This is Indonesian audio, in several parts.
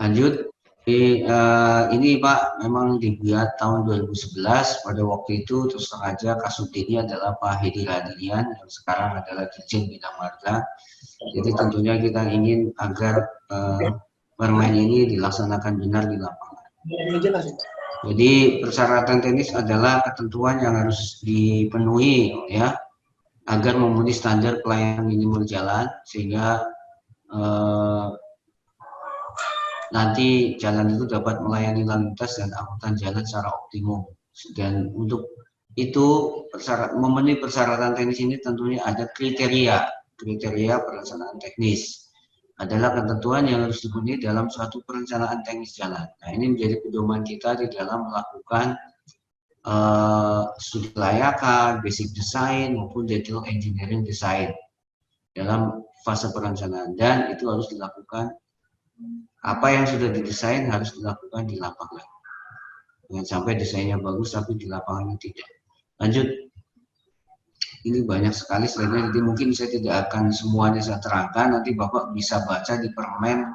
Lanjut. Ini Pak memang dibuat tahun 2011. Pada waktu itu terus terang aja Kasubditnya adalah Pak Hedi Radilian yang sekarang adalah Dirjen Bina Marga. Jadi tentunya kita ingin agar permen ini dilaksanakan benar di lapangan. Jadi persyaratan teknis adalah ketentuan yang harus dipenuhi ya agar memenuhi standar pelayanan minimal jalan sehingga nanti jalan itu dapat melayani lalu lintas dan angkutan jalan secara optimum. Dan untuk itu memenuhi persyaratan teknis ini tentunya ada kriteria perencanaan teknis adalah ketentuan yang harus dipenuhi dalam suatu perencanaan teknis jalan. Nah, ini menjadi pedoman kita di dalam melakukan studi kelayakan, basic design maupun detail engineering design dalam fase perencanaan, dan itu harus dilakukan. Apa yang sudah didesain harus dilakukan di lapangan. Jangan sampai desainnya bagus tapi di lapangannya tidak. Lanjut. Ini banyak sekali slide-nya, jadi mungkin saya tidak akan semuanya saya terangkan. Nanti Bapak bisa baca di Permen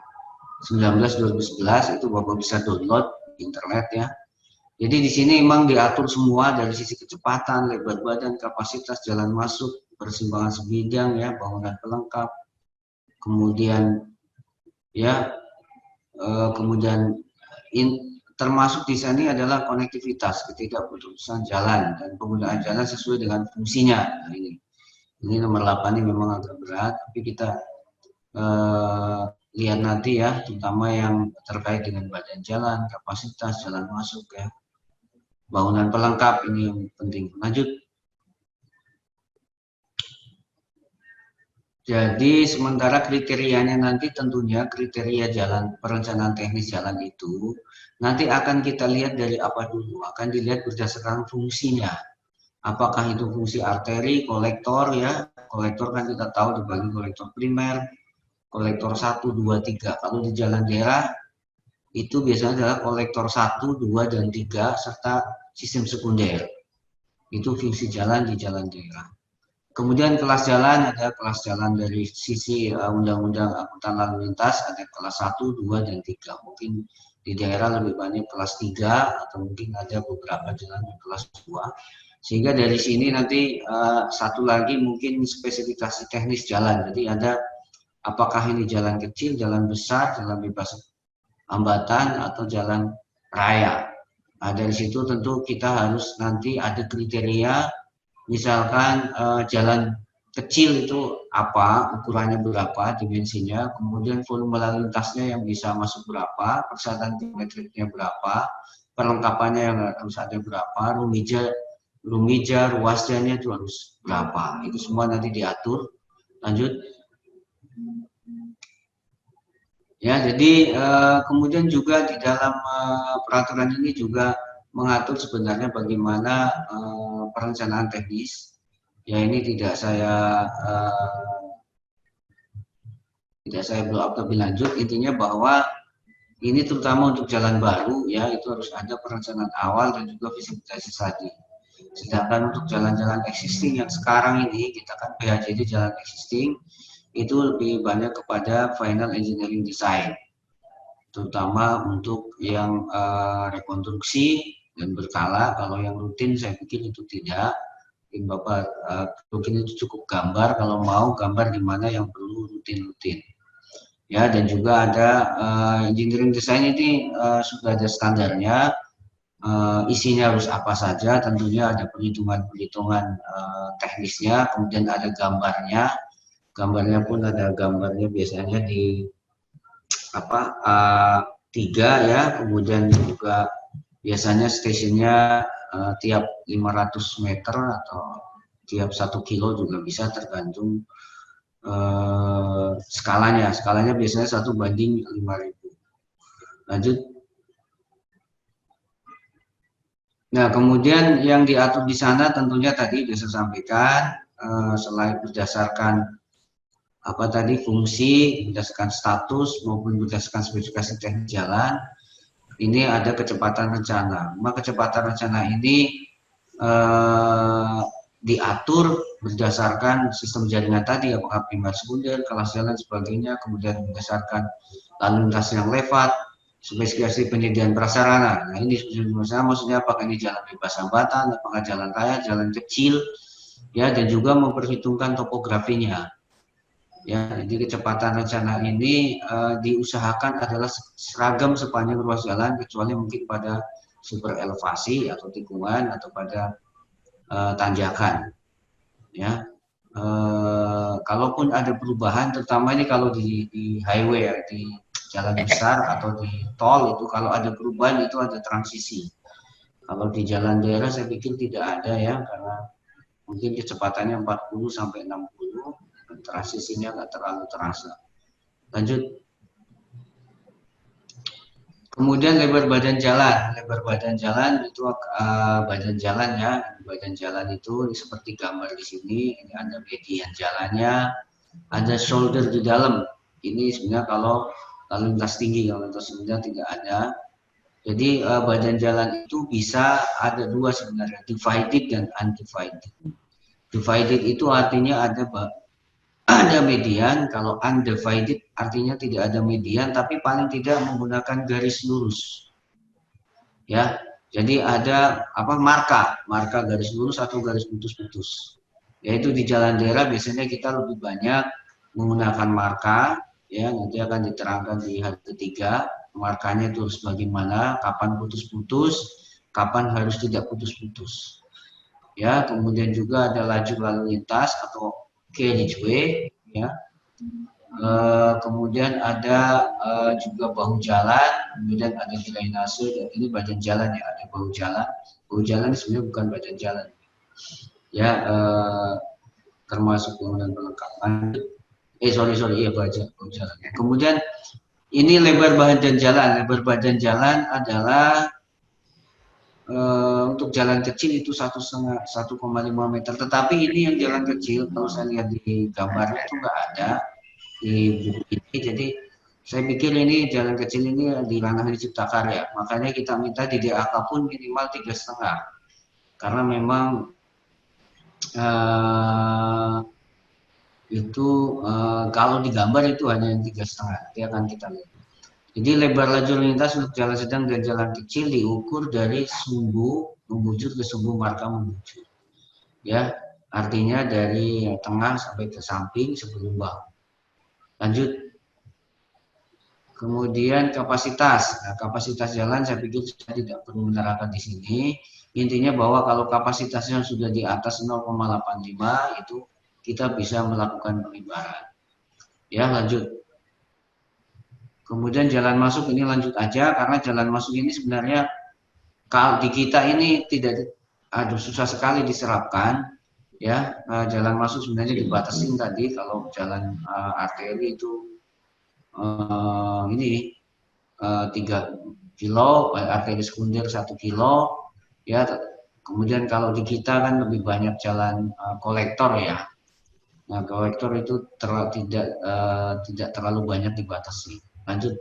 19/2011, itu Bapak bisa download di internet ya. Jadi di sini memang diatur semua dari sisi kecepatan, lebar badan, kapasitas jalan masuk, persimpangan sebidang ya, bangunan pelengkap, kemudian ya termasuk di sini adalah konektivitas, ketidakputusan jalan dan penggunaan jalan sesuai dengan fungsinya. Nah, ini nomor 8 ini memang agak berat, tapi kita lihat nanti ya, terutama yang terkait dengan badan jalan, kapasitas jalan masuk ya, bangunan pelengkap, ini yang penting. Lanjut. Jadi sementara kriterianya nanti tentunya kriteria jalan perencanaan teknis jalan itu nanti akan kita lihat dari apa dulu, akan dilihat berdasarkan fungsinya. Apakah itu fungsi arteri, kolektor ya, kolektor kan kita tahu dibagi kolektor primer, kolektor 1, 2, 3. Kalau di jalan daerah itu biasanya adalah kolektor 1, 2, dan 3 serta sistem sekunder. Itu fungsi jalan di jalan daerah. Kemudian kelas jalan, ada kelas jalan dari sisi undang-undang angkutan lalu lintas, ada kelas 1, 2, dan 3. Mungkin di daerah lebih banyak kelas 3 atau mungkin ada beberapa jalan di kelas 2. Sehingga dari sini nanti satu lagi mungkin spesifikasi teknis jalan. Jadi ada apakah ini jalan kecil, jalan besar, jalan bebas hambatan, atau jalan raya. Nah, dari situ tentu kita harus nanti ada kriteria. Misalkan jalan kecil itu apa, ukurannya berapa, dimensinya, kemudian volume lalu lintasnya yang bisa masuk berapa, persyaratan kilometriknya berapa, perlengkapannya yang harus ada berapa, rumija, ruas jalannya itu harus berapa. Itu semua nanti diatur. Lanjut. Ya, jadi kemudian juga di dalam peraturan ini juga mengatur sebenarnya bagaimana perencanaan teknis. Ya, ini tidak saya blow up lebih lanjut. Intinya bahwa ini terutama untuk jalan baru ya, itu harus ada perencanaan awal dan juga visibilitasi tadi. Sedangkan untuk jalan-jalan existing yang sekarang ini kita kan PHJD jalan existing itu lebih banyak kepada final engineering design, terutama untuk yang rekonstruksi dan berkala. Kalau yang rutin saya pikir itu tidak. Mungkin Bapak mungkin itu cukup gambar, kalau mau gambar di mana yang perlu rutin-rutin. Ya, dan juga ada engineering design ini sudah ada standarnya. Isinya harus apa saja, tentunya ada perhitungan-perhitungan teknisnya, kemudian ada gambarnya. Gambarnya pun ada gambarnya biasanya di A3 ya, kemudian juga biasanya stasiunnya tiap 500 meter atau tiap 1 kilo juga bisa, tergantung skalanya. Skalanya biasanya 1/5000. Lanjut. Nah, kemudian yang diatur di sana tentunya tadi sudah saya sampaikan, selain berdasarkan fungsi, berdasarkan status maupun berdasarkan spesifikasi teknis jalan, ini ada kecepatan rencana. Maka kecepatan rencana ini diatur berdasarkan sistem jaringan tadi, apakah primer sekunder, kelas jalan sebagainya, kemudian berdasarkan lalu lintas yang lewat, spesifikasi penyediaan prasarana. Nah, ini maksudnya apakah ini jalan bebas hambatan, apakah jalan raya, jalan kecil, ya, dan juga memperhitungkan topografinya. Ya, jadi kecepatan rencana ini diusahakan adalah seragam sepanjang ruas jalan, kecuali mungkin pada super elevasi atau tikungan atau pada tanjakan. Ya, kalaupun ada perubahan, terutama ini kalau di highway ya, di jalan besar atau di tol itu kalau ada perubahan itu ada transisi. Kalau di jalan daerah saya pikir tidak ada ya, karena mungkin kecepatannya 40 sampai 60, transisinya nggak terlalu terasa. Lanjut. Kemudian lebar badan jalan. Lebar badan jalan itu badan jalan ya. Badan jalan itu seperti gambar di sini. Ini ada median jalannya, ada shoulder di dalam. Ini sebenarnya kalau lalu lintas tinggi, kalau lintas rendah tidak ada. Jadi badan jalan itu bisa ada dua sebenarnya, divided dan undivided. Divided itu artinya ada median, kalau undivided artinya tidak ada median, tapi paling tidak menggunakan garis lurus. Ya, jadi ada marka garis lurus atau garis putus-putus. Yaitu di jalan daerah biasanya kita lebih banyak menggunakan marka, ya, nanti akan diterangkan di hari ketiga. Markanya itu harus bagaimana, kapan putus-putus, kapan harus tidak putus-putus. Ya, kemudian juga ada lajur lalu lintas atau carriageway, ya. Kemudian ada juga bahu jalan, kemudian ada drainase, dan ini badan jalan ya, ada bahu jalan. Bahu jalan sebenarnya bukan badan jalan, ya, termasuk bangunan perlengkapan. Iya, bahu jalan. Kemudian ini lebar badan jalan. Lebar badan jalan adalah untuk jalan kecil itu 1,5 meter. Tetapi ini yang jalan kecil, kalau saya lihat di gambar itu nggak ada di buku ini. Jadi saya pikir ini jalan kecil ini di ranah Cipta Karya. Makanya kita minta di DAK pun minimal 3,5. Karena memang itu kalau digambar itu hanya yang 3,5. Nanti akan kita lihat. Jadi lebar lajur lintas untuk jalan sedang dan jalan kecil diukur dari sumbu membujur ke sumbu marka membujur. Ya, artinya dari tengah sampai ke samping sebelum bahu. Lanjut. Kemudian kapasitas. Nah, kapasitas jalan saya pikir saya tidak perlu menerangkan di sini. Intinya bahwa kalau kapasitasnya sudah di atas 0,85 itu kita bisa melakukan pelebaran. Ya, lanjut. Kemudian jalan masuk ini lanjut aja, karena jalan masuk ini sebenarnya kalau di kita ini tidak susah sekali diserapkan, ya. Jalan masuk sebenarnya dibatasin tadi. Kalau jalan arteri itu ini 3 kilo, arteri sekunder 1 kilo, ya. Kemudian kalau di kita kan lebih banyak jalan kolektor ya. Nah, kolektor itu tidak terlalu banyak dibatasi. Lanjut.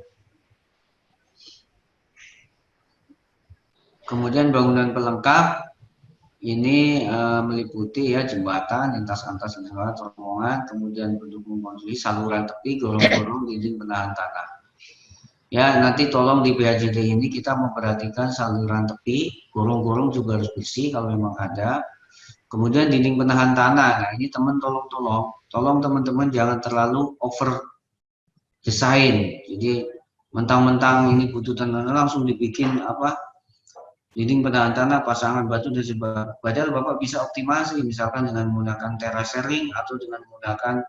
Kemudian bangunan pelengkap ini meliputi ya jembatan, lintas antas terowongan, kemudian pendukung konstruksi, saluran tepi, gorong-gorong, dinding penahan tanah. Ya, nanti tolong di PHJD ini kita memperhatikan saluran tepi, gorong-gorong juga harus bersih kalau memang ada. Kemudian dinding penahan tanah. Nah, ini tolong teman-teman jangan terlalu over desain. Jadi mentang-mentang ini butuh tanah langsung dibikin dinding penahan tanah, pasangan batu dan sebagainya. Padahal Bapak bisa optimasi misalkan dengan menggunakan terasering atau dengan menggunakan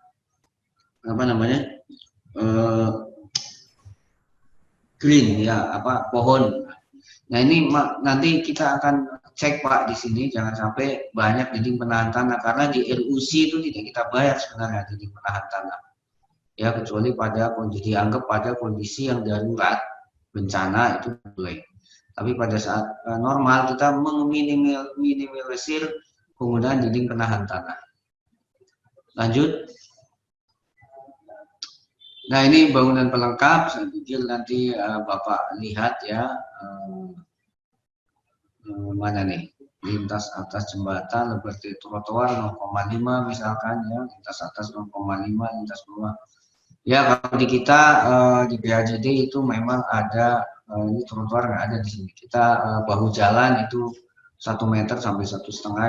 green ya, pohon. Nah, ini nanti kita akan cek Pak di sini, jangan sampai banyak dinding penahan tanah, karena di RUC itu tidak kita bayar sebenarnya dinding penahan tanah. Ya, kecuali pada kondisi dianggap pada kondisi yang darurat bencana itu boleh. Tapi pada saat normal kita meminimalisir penggunaan dinding penahan tanah. Lanjut. Nah, ini bangunan pelengkap. Saya pikir nanti Bapak lihat ya, mana nih, lintas atas jembatan, lebar trotoar 0,5 misalkan ya, lintas atas 0,5, lintas bawah. Ya, kalau di kita di PHJD itu memang ada ini trotoar nggak ada di sini. Kita bahu jalan itu 1 meter sampai 1,5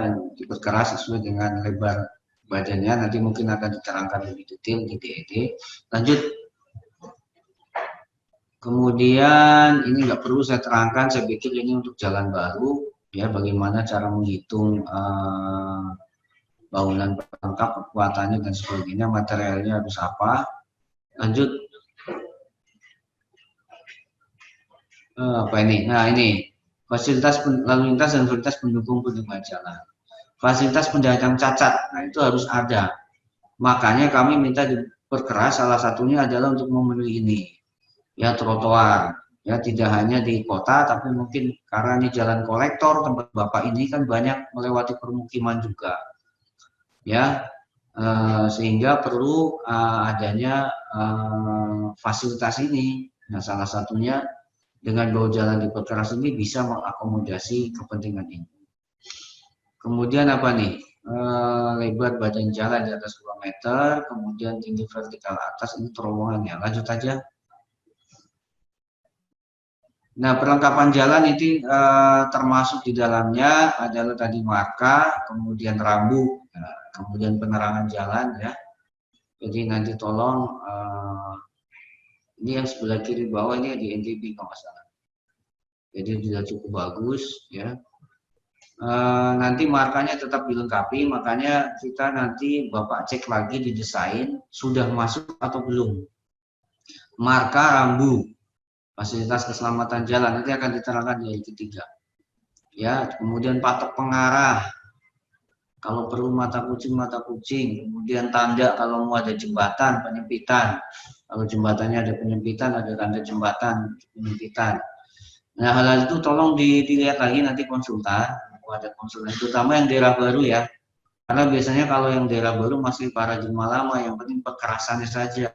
yang diperkeras sesuai dengan lebar badannya. Nanti mungkin akan diterangkan lebih detail di DED. Lanjut. Kemudian ini nggak perlu saya terangkan, saya pikir ini untuk jalan baru, ya bagaimana cara menghitung bangunan pelengkap, kekuatannya dan sebagainya, materialnya harus apa. Lanjut. Apa ini? Nah ini fasilitas lalu lintas dan fasilitas pendukung pengguna jalan. Fasilitas penyandang cacat, nah itu harus ada. Makanya kami minta diperkeras, salah satunya adalah untuk memenuhi ini. Ya trotoar, ya tidak hanya di kota tapi mungkin karena ini jalan kolektor tempat Bapak ini kan banyak melewati permukiman juga, ya sehingga perlu adanya fasilitas ini. Nah salah satunya dengan bahu jalan diperkeras ini bisa mengakomodasi kepentingan ini. Kemudian apa nih? Lebar badan jalan di atas 2 meter, kemudian tinggi vertikal atas, ini terowongannya. Lanjut aja. Nah, perlengkapan jalan itu termasuk di dalamnya adalah tadi marka, kemudian rambu, kemudian penerangan jalan ya. Jadi nanti tolong ini yang sebelah kiri bawah ini di NTB kalau nggak salah. Jadi sudah cukup bagus ya. Nanti markanya tetap dilengkapi, makanya kita nanti Bapak cek lagi di desain sudah masuk atau belum. Marka rambu. Fasilitas keselamatan jalan nanti akan diterangkan di ayat ketiga. Ya, kemudian patok pengarah. Kalau perlu mata kucing, kemudian tanda kalau mau ada jembatan, penyempitan. Kalau jembatannya ada penyempitan, ada tanda jembatan, penyempitan. Nah, hal itu tolong dilihat lagi nanti konsultan, ada konsultan, terutama yang daerah baru ya. Karena biasanya kalau yang daerah baru masih para jemaah lama, yang penting perkerasannya saja.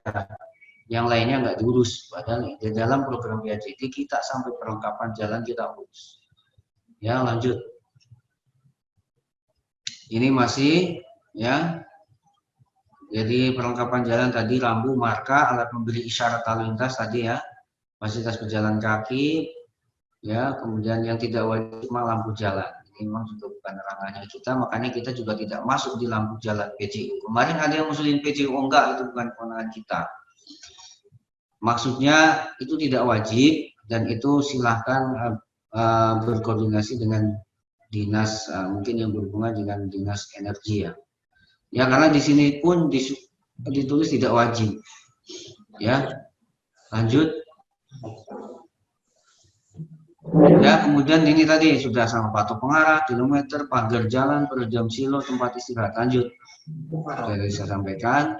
Yang lainnya nggak diurus, padahal di dalam program BAJT kita sampai perlengkapan jalan kita urus. Ya lanjut. Ini masih ya. Jadi perlengkapan jalan tadi rambu, marka, alat memberi isyarat lalu lintas tadi ya, fasilitas pejalan kaki, ya kemudian yang tidak wajib cuma lampu jalan. Ini memang juga bukan ranahnya kita, makanya kita juga tidak masuk di lampu jalan PJU. Kemarin ada yang ngusulin PJU, enggak, itu bukan kewenangan kita. Maksudnya itu tidak wajib dan itu silahkan berkoordinasi dengan dinas mungkin yang berhubungan dengan dinas energi ya. Ya karena di sini pun ditulis tidak wajib. Ya, lanjut. Ya kemudian ini tadi sudah sama patok pengarah, kilometer, pagar jalan, peredam silo, tempat istirahat. Lanjut. Sudah saya sampaikan.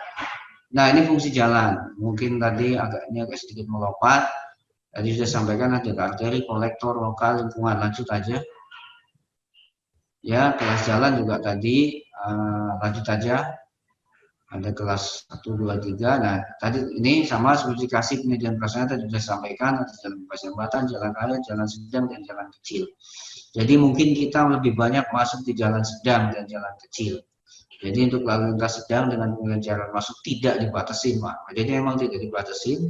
Nah ini fungsi jalan, mungkin tadi agak sedikit melompat. Tadi sudah sampaikan ada arteri, kolektor, lokal, lingkungan. Lanjut aja. Ya kelas jalan juga tadi lanjut aja. Ada kelas 1, 2, 3. Nah tadi ini sama spesifikasi penyediaan prasarana tadi sudah sampaikan. Ada jalan bebas jembatan, jalan raya, jalan sedang dan jalan kecil. Jadi mungkin kita lebih banyak masuk di jalan sedang dan jalan kecil. Jadi untuk lalu lintas sedang dengan jalan masuk tidak dibatasi, Pak. Jadi memang tidak dibatasi,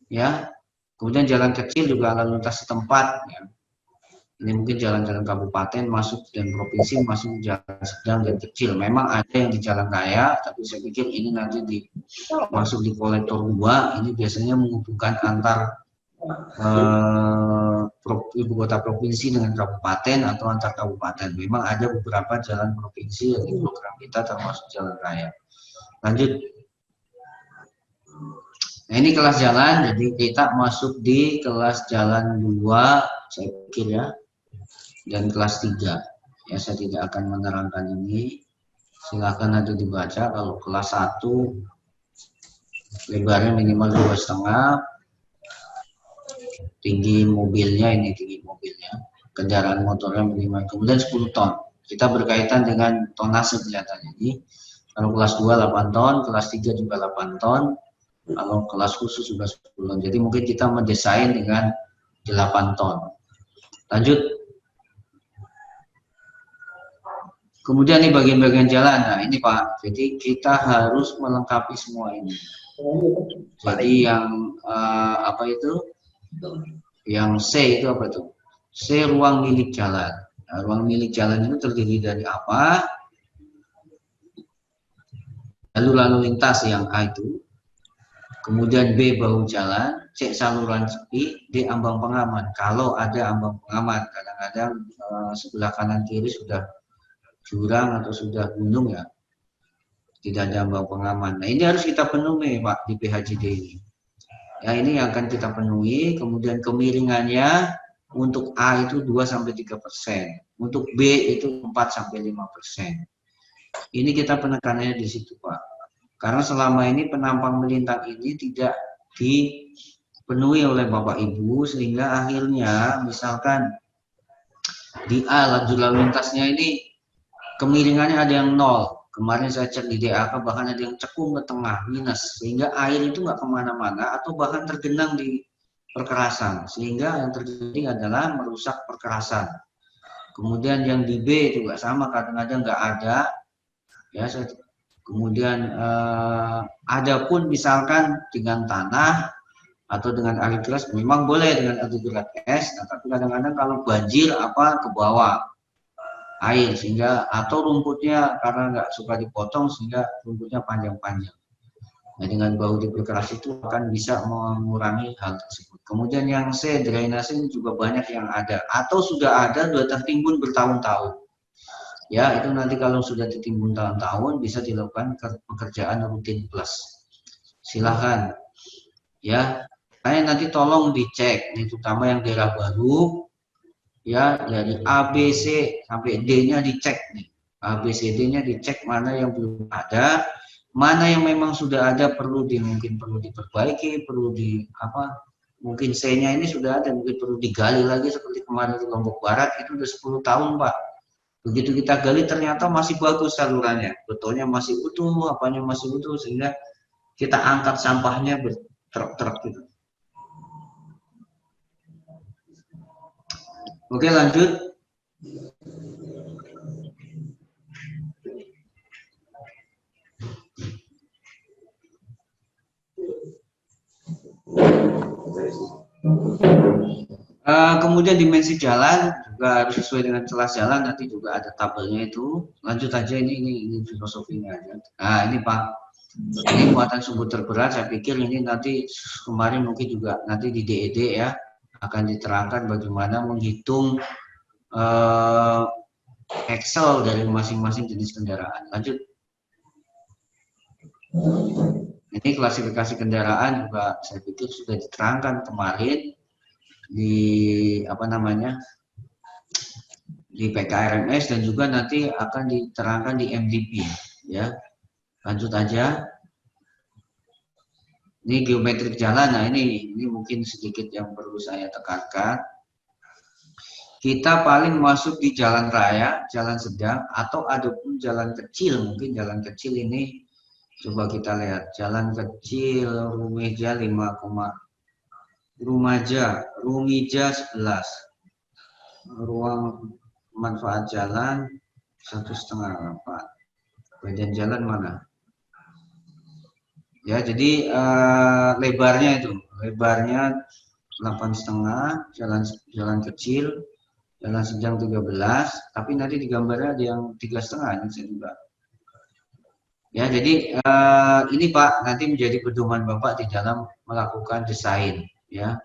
ya. Kemudian jalan kecil juga lalu lintas setempat, ya. Ini mungkin jalan-jalan kabupaten masuk dan provinsi masuk jalan sedang dan kecil. Memang ada yang di jalan raya, tapi saya pikir ini nanti masuk di kolektor 2. Ini biasanya menghubungkan antar ibu kota provinsi dengan kabupaten atau antar kabupaten. Memang ada beberapa jalan provinsi yang di program kita termasuk jalan raya. Lanjut. Nah ini kelas jalan, jadi kita masuk di kelas jalan 2 saya pikir ya, dan kelas 3 ya. Saya tidak akan menerangkan ini, silahkan nanti dibaca. Kalau kelas 1 lebarnya minimal 2,5, tinggi mobilnya, ini tinggi mobilnya, kendaraan motornya minimal, kemudian 10 ton. Kita berkaitan dengan tonase kelihatannya ini. Kalau kelas 2 8 ton, kelas 3 juga 8 ton, kalau kelas khusus juga 10 ton. Jadi mungkin kita mendesain dengan 8 ton. Lanjut. Kemudian ini bagian-bagian jalan. Nah ini Pak, jadi kita harus melengkapi semua ini. Jadi yang apa itu? Yang C itu apa tuh? C ruang milik jalan. Nah, ruang milik jalan itu terdiri dari apa? Lalu lintas yang A itu, kemudian B bahu jalan, C saluran sepi, D ambang pengaman. Kalau ada ambang pengaman, kadang-kadang sebelah kanan kiri sudah jurang atau sudah gunung ya, tidak ada ambang pengaman. Nah ini harus kita penuhi Pak di PHJD ini. Ya ini yang akan kita penuhi, kemudian kemiringannya untuk A itu 2-3%, untuk B itu 4-5%. Ini kita penekanannya di situ Pak. Karena selama ini penampang melintang ini tidak dipenuhi oleh Bapak Ibu, sehingga akhirnya misalkan di A lajur lalu lintasnya ini kemiringannya ada yang 0. Kemarin saya cek di DAK bahkan ada yang cekung ke tengah, minus, sehingga air itu nggak kemana-mana atau bahkan tergenang di perkerasan, sehingga yang terjadi adalah merusak perkerasan. Kemudian yang di B juga sama, kadang-kadang nggak ada, ya. Kemudian ada pun misalkan dengan tanah atau dengan air keras, memang boleh dengan air berat es, nah, tapi kadang-kadang kalau banjir apa ke bawah air, sehingga atau rumputnya karena nggak suka dipotong sehingga rumputnya panjang-panjang. Nah dengan bahu diperkeras itu akan bisa mengurangi hal tersebut. Kemudian yang C, drainase ini juga banyak yang ada atau sudah ada sudah tertimbun bertahun-tahun. Ya itu nanti kalau sudah tertimbun tahun-tahun bisa dilakukan pekerjaan rutin plus. Silahkan ya. Nanti tolong dicek, ini terutama yang daerah baru, ya dari A, B, C sampai D-nya dicek nih. A, B, C, D-nya dicek mana yang belum ada, mana yang memang sudah ada mungkin perlu diperbaiki, perlu mungkin C-nya ini sudah ada, mungkin perlu digali lagi seperti kemarin di Lombok Barat itu udah 10 tahun Pak. Begitu kita gali ternyata masih bagus salurannya, betulnya masih utuh, apanya masih utuh, sehingga kita angkat sampahnya bertruk-truk gitu. Oke lanjut. Kemudian dimensi jalan juga harus sesuai dengan celah jalan, nanti juga ada tabelnya itu. Lanjut aja, ini filosofinya aja. Nah ini Pak, ini muatan sumbu terberat, saya pikir ini nanti kemarin mungkin juga nanti di DED ya akan diterangkan bagaimana menghitung Excel dari masing-masing jenis kendaraan. Lanjut. Ini klasifikasi kendaraan juga saya pikir sudah diterangkan kemarin di di PKRMS dan juga nanti akan diterangkan di MDP ya. Lanjut aja. Ini geometrik jalan. Nah ini mungkin sedikit yang perlu saya tekankan. Kita paling masuk di jalan raya, jalan sedang, atau ada pun jalan kecil. Mungkin jalan kecil ini coba kita lihat. Jalan kecil Rumija 5, Rumija 11. Ruang manfaat jalan 1,5. Badan jalan mana? Ya, jadi lebarnya 8,5, jalan kecil, jalan sedang 13, tapi nanti di gambarnya ada yang 3,5 ini saya juga. Ya, jadi ini Pak nanti menjadi pedoman Bapak di dalam melakukan desain ya.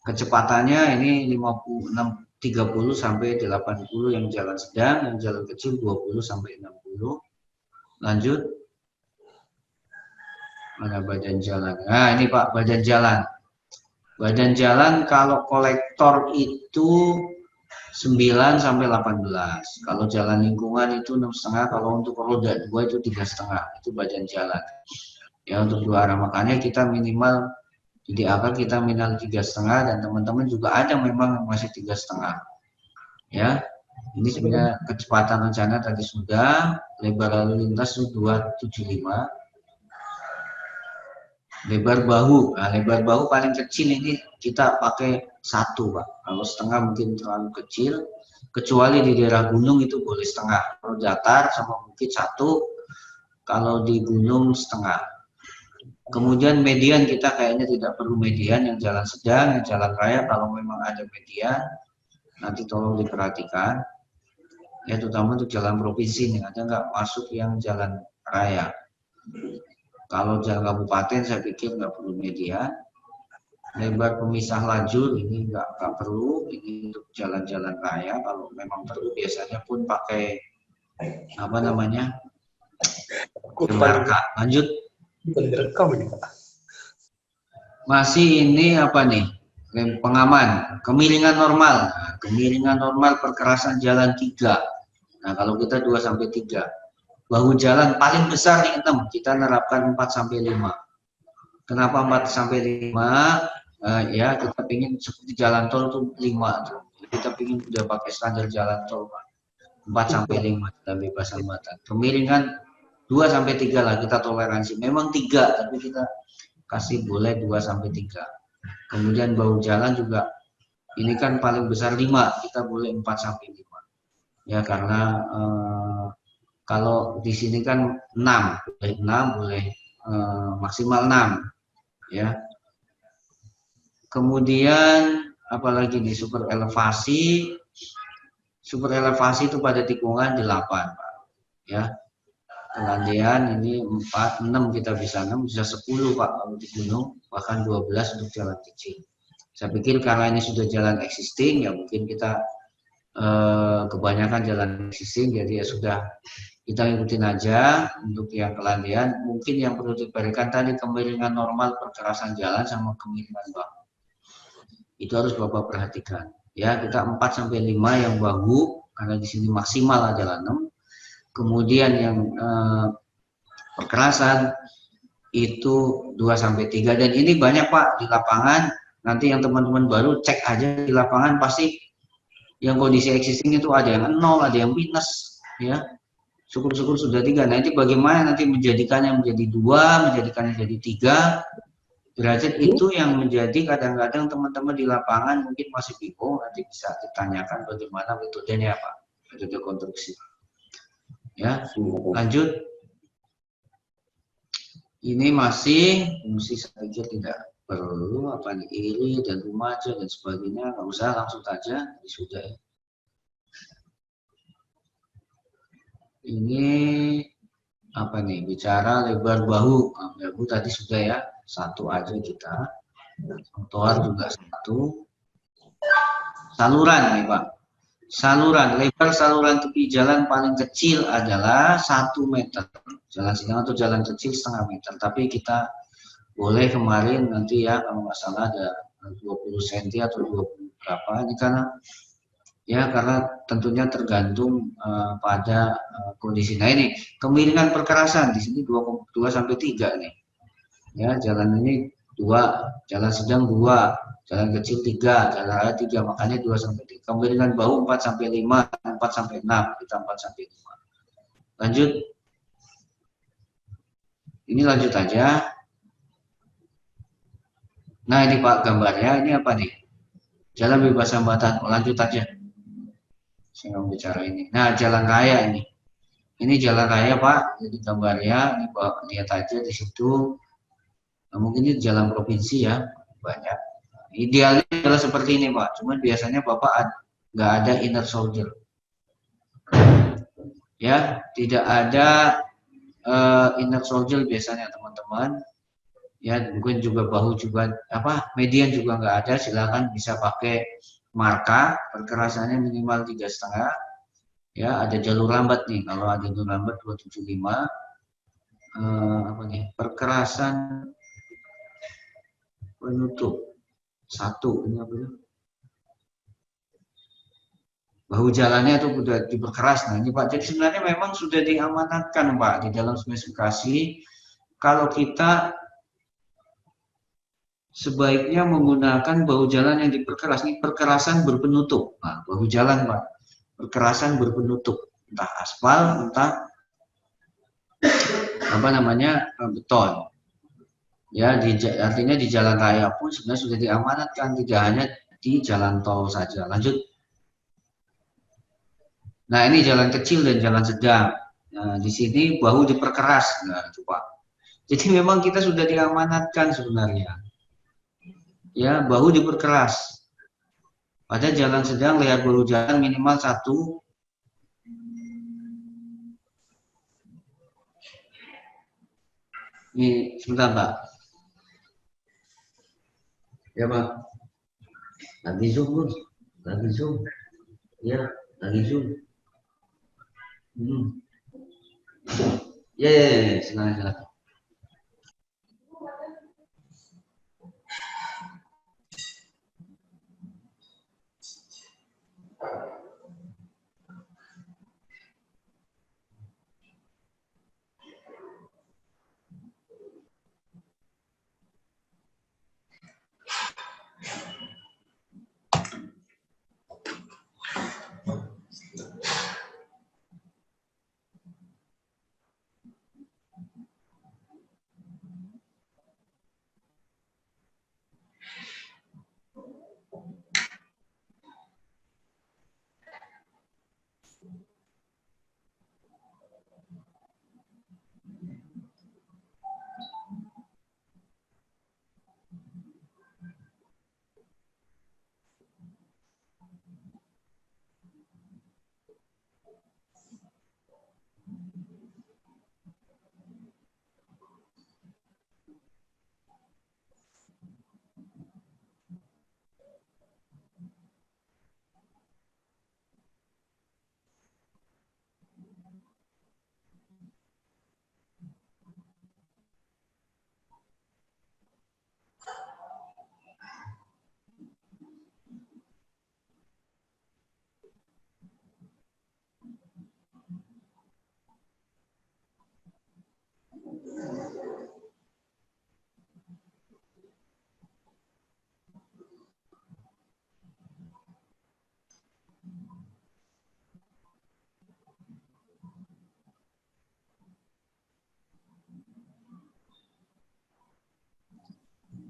Kecepatannya ini 30 sampai 80 yang jalan sedang, yang jalan kecil 20 sampai 60. Lanjut. Mana badan jalan? Nah, ini Pak badan jalan. Badan jalan kalau kolektor itu 9 sampai 18. Kalau jalan lingkungan itu 6,5, kalau untuk roda 2 itu 3,5. Itu badan jalan. Ya untuk dua arah, makanya kita minimal di DAK kita minimal 3,5 dan teman-teman juga ada memang masih 3,5. Ya. Ini sebenarnya kecepatan rencana tadi sudah, lebar lalu lintas itu 275. Lebar bahu, nah lebar bahu paling kecil ini kita pakai 1 Pak. Kalau setengah mungkin terlalu kecil, kecuali di daerah gunung itu boleh setengah. Kalau datar sama bukit 1, kalau di gunung setengah. Kemudian median kita kayaknya tidak perlu median, yang jalan sedang, yang jalan raya kalau memang ada median nanti tolong diperhatikan ya, terutama untuk jalan provinsi nih, ada nggak masuk yang jalan raya. Kalau jalan kabupaten saya pikir nggak perlu median. Lebar pemisah lajur ini nggak perlu, ini untuk jalan-jalan raya. Kalau memang perlu biasanya pun pakai apa namanya, marka. Lanjut. Masih ini apa nih? Pengaman, kemiringan normal. Nah, kemiringan normal perkerasan jalan 3. Nah, kalau kita 2 sampai 3. Bahu jalan paling besar nih 6, kita nerapkan 4 sampai 5. Kenapa 4 sampai 5? Ya, kita pingin seperti jalan tol tuh 5 tuh. Kita pingin udah pakai standar jalan tol 4 sampai 5 kita bebas hambatan. Kemiringan 2 sampai 3 lah kita toleransi. Memang 3, tapi kita kasih boleh 2 sampai 3. Kemudian bahu jalan juga ini kan paling besar 5, kita boleh 4 sampai 5. Ya, karena kalau di sini kan 6, boleh 6, boleh maksimal 6 ya. Kemudian apalagi di super elevasi itu pada tikungan 8 Pak. Ya, kelandian ini 4, 6 kita bisa 6, bisa 10 Pak kalau di gunung, bahkan 12 untuk jalan kecil. Saya pikir karena ini sudah jalan existing ya mungkin kita kebanyakan jalan existing, jadi ya sudah kita ikutin aja. Untuk yang kelandian mungkin yang perlu diberikan tadi kemiringan normal perkerasan jalan sama kemiringan bahu. Itu harus Bapak perhatikan. Ya, kita 4 sampai 5 yang bahu karena di sini maksimal adalah 6. Kemudian yang perkerasan itu 2 sampai 3 dan ini banyak Pak di lapangan. Nanti yang teman-teman baru cek aja di lapangan pasti yang kondisi existing itu ada yang 0, ada yang minus ya. Syukur-syukur sudah 3. Nah, itu bagaimana nanti menjadikannya menjadi 2, menjadikannya jadi 3 derajat itu yang menjadi kadang-kadang teman-teman di lapangan mungkin masih bingung, nanti bisa ditanyakan bagaimana metodenya Pak, metode konstruksi. Ya, lanjut. Ini masih fungsi saja tidak perlu apa nih, iri dan remaja dan sebagainya, nggak usah, langsung saja sudah. Ini apa nih, bicara lebar bahu. Nah, bahu tadi sudah ya, 1 aja kita. Trotoar juga 1. Saluran nih Pak. Saluran, lebar saluran tepi jalan paling kecil adalah 1 meter. Jalan sedang atau jalan kecil 0,5 meter. Tapi kita boleh kemarin nanti ya, kalau nggak salah ada 20 cm atau 20 berapa. Ini karena tentunya tergantung pada kondisi. Nah, ini kemiringan perkerasan di sini 2 sampai 3 nih. Ya, jalan ini 2, jalan sedang 2, jalan kecil 3, jalan raya 3, makanya 2 sampai 3. Kemiringan bahu 4 sampai 5, 4 sampai 6, kita 4 sampai 5. Lanjut. Ini lanjut aja. Nah, ini Pak gambarnya, ini apa nih? Jalan bebas hambatan. Lanjut aja. Saya mau bicara ini. Nah, jalan raya ini. Ini jalan raya Pak, jadi gambarnya ini Pak lihat aja di situ. Nah, mungkin ini jalan provinsi ya, banyak. Idealnya adalah seperti ini Pak, cuman biasanya Bapak nggak ada inner soldier. Ya, tidak ada inner soldier biasanya teman-teman. Ya, mungkin juga bahu juga median juga nggak ada. Silakan bisa pakai marka, perkerasannya minimal 3,5. Ya, ada jalur lambat nih. Kalau ada jalur lambat 275. Apa nih? Perkerasan penutup 1 ini apa ya? Bahu jalannya itu sudah diperkeras. Nah, ini Pak. Jadi sebenarnya memang sudah diamanatkan Pak di dalam spesifikasi. Kalau kita sebaiknya menggunakan bahu jalan yang diperkeras, ini perkerasan berpenutup. Nah, bahu jalan Pak, perkerasan berpenutup, entah aspal, entah beton. Ya, artinya di jalan raya pun sebenarnya sudah diamanatkan, tidak hanya di jalan tol saja. Lanjut. Nah, ini jalan kecil dan jalan sedang. Nah, di sini bahu diperkeras. Nah, itu Pak. Jadi memang kita sudah diamanatkan sebenarnya. Ya, bahu diperkeras. Pada jalan sedang, lebar bahu jalan minimal 1. Ini sebentar, Pak. Ya, Pak. Lagi zoom, Bos. Lagi zoom. Ya, lagi zoom. Hmm. Ya, silakan, silakan.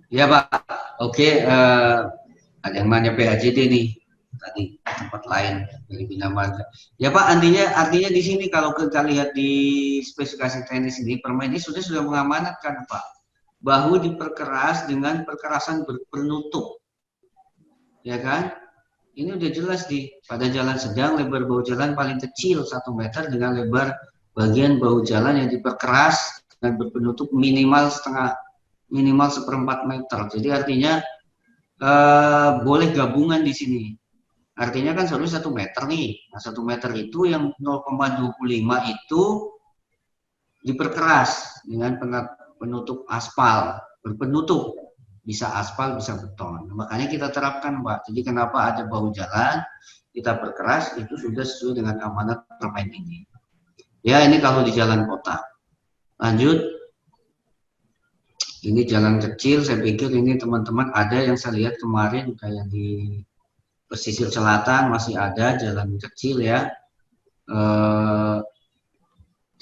Ya, Pak. Oke, ada yang nanya PHJD nih tadi tempat lain dari Bina Marga. Ya, Pak, artinya di sini kalau kita lihat di spesifikasi teknis ini permen ini sudah mengamanatkan, Pak. Bahu diperkeras dengan perkerasan berpenutup, ya kan? Ini udah jelas pada jalan sedang lebar bahu jalan paling kecil 1 meter dengan lebar bagian bahu jalan yang diperkeras dan berpenutup minimal 1/4 meter. Jadi artinya boleh gabungan di sini. Artinya kan seharusnya 1 meter nih. Nah, 1 meter itu yang 0,25 itu diperkeras dengan penutup aspal, berpenutup. Bisa aspal, bisa beton. Nah, makanya kita terapkan, Pak. Jadi kenapa ada bahu jalan, kita perkeras, itu sudah sesuai dengan amanat permen ini. Ya, ini kalau di jalan kota. Lanjut. Ini jalan kecil, saya pikir ini teman-teman ada yang saya lihat kemarin kayak di pesisir selatan masih ada jalan kecil ya.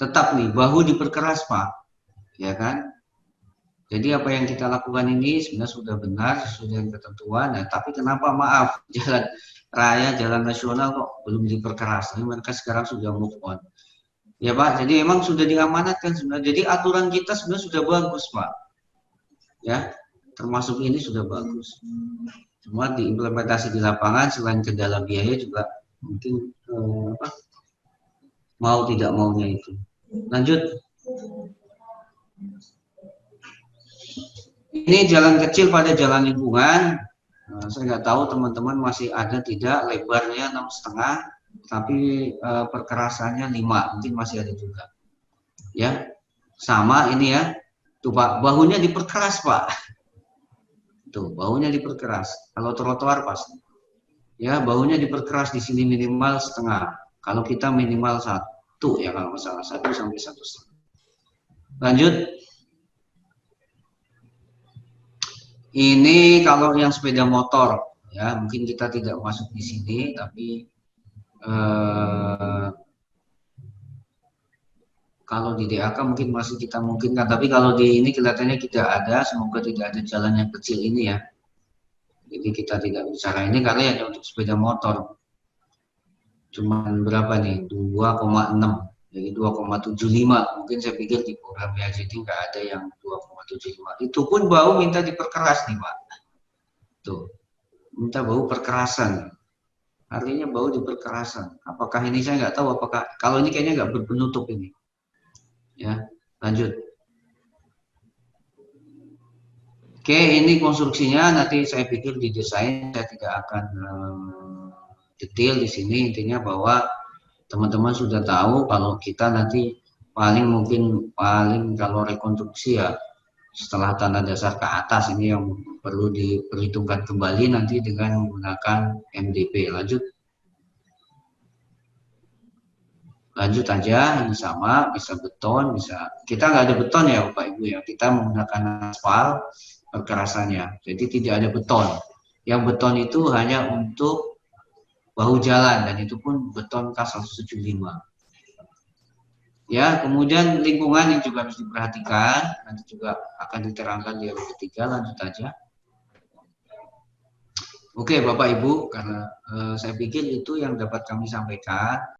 Tetap nih bahu diperkeras, Pak, ya kan? Jadi apa yang kita lakukan ini sebenarnya sudah benar sesuai dengan ketentuan. Nah, tapi kenapa maaf jalan raya, jalan nasional kok belum diperkeras? Ini mereka sekarang sudah move on. Ya, Pak, jadi memang sudah diamanatkan sebenarnya. Jadi aturan kita sebenarnya sudah bagus, Pak. Ya, termasuk ini sudah bagus. Cuma diimplementasi di lapangan selain kendala biaya juga mungkin mau tidak maunya itu. Lanjut. Ini jalan kecil pada jalan lingkungan. Saya nggak tahu teman-teman masih ada tidak, lebarnya 6,5, tapi perkerasannya 5, mungkin masih ada juga. Ya, sama ini ya. Tuh, Pak, bahunya diperkeras, Pak. Tuh, bahunya diperkeras. Kalau trotoar pasti. Ya, bahunya diperkeras di sini minimal setengah. Kalau kita minimal 1 ya kalau masalah 1 sampai 1,5. Lanjut. Ini kalau yang sepeda motor ya, mungkin kita tidak masuk di sini, tapi kalau di DAK mungkin masih kita mungkinkan, tapi kalau di ini kelihatannya tidak ada. Semoga tidak ada jalan yang kecil ini ya. Jadi kita tidak bicara ini karena hanya untuk sepeda motor. Cuman berapa nih? 2,6. Jadi 2,75, mungkin saya pikir di program BHJT nggak ada yang 2,75. Itu pun bau minta diperkeras nih Pak. Tuh, minta bau perkerasan. Artinya bau diperkerasan. Apakah ini saya nggak tahu, apakah kalau ini kayaknya nggak berpenutup ini. Ya, lanjut. Oke, ini konstruksinya nanti saya pikir di desain saya tidak akan detail di sini. Intinya bahwa teman-teman sudah tahu kalau kita nanti paling kalau rekonstruksi ya setelah tanah dasar ke atas ini yang perlu diperhitungkan kembali nanti dengan menggunakan MDP. Lanjut aja, ini sama, bisa beton, bisa kita nggak ada beton ya Bapak Ibu ya, kita menggunakan aspal perkerasannya, jadi tidak ada beton. Yang beton itu hanya untuk bahu jalan dan itu pun beton K175. Ya, kemudian lingkungan yang juga harus diperhatikan, nanti juga akan diterangkan di ayat ketiga, lanjut aja. Oke Bapak Ibu, karena saya pikir itu yang dapat kami sampaikan.